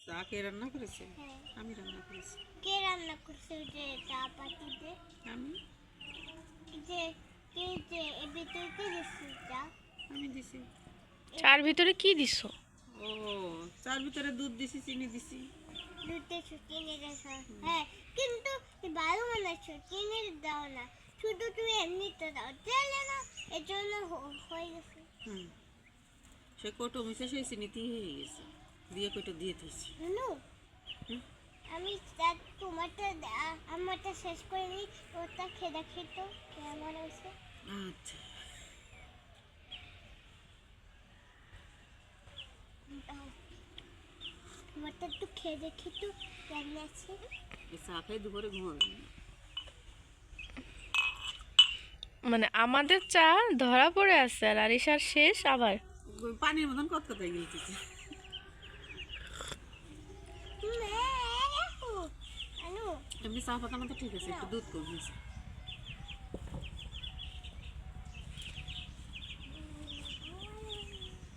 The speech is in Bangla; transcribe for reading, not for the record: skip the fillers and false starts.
চা কে রান্না করেছে? হ্যাঁ। আমি রান্না করেছি। কে রান্না করছে ওই যে চা পাতিতে? আমি এই যে কে এর ভিতরে কে দিচ্ছে চা? আমি দিছি। চার ভিতরে কি দিছো? ও, চার ভিতরে দুধ দিছি, চিনি দিছি। দুধে চিনি রেখো। হ্যাঁ, কিন্তু ভালো বানাচ্ছো, চিনি দাও না, শুধু তুমি এমনিতে দাও, তেলে না, এর জন্য হয়ে গেছে। হুম, সে কৌটো মিশে সেই চিনিতেই হয়ে গেছে, দিয়ে কৌটো দিয়ে দিয়েছি। নুনু, হুম। আমি আমারটা শেষ করে নিই, ওটা খেয়ে খেতো কেমন হয়েছে। আচ্ছা, দাও, আমারটা একটু খেয়ে দেখি তো কেমন আছে। এই চা খাই দুপুরে ঘুমাবে না। মানে আমাদের চা ধরা পড়ে আছে আর আরিশার শেষ আবার। ওই পানির মতন কতটাই গিলতেছে। আনু, এমনি চা পাতা মতো ঠিক আছে, একটু দুধ কম হয়েছে।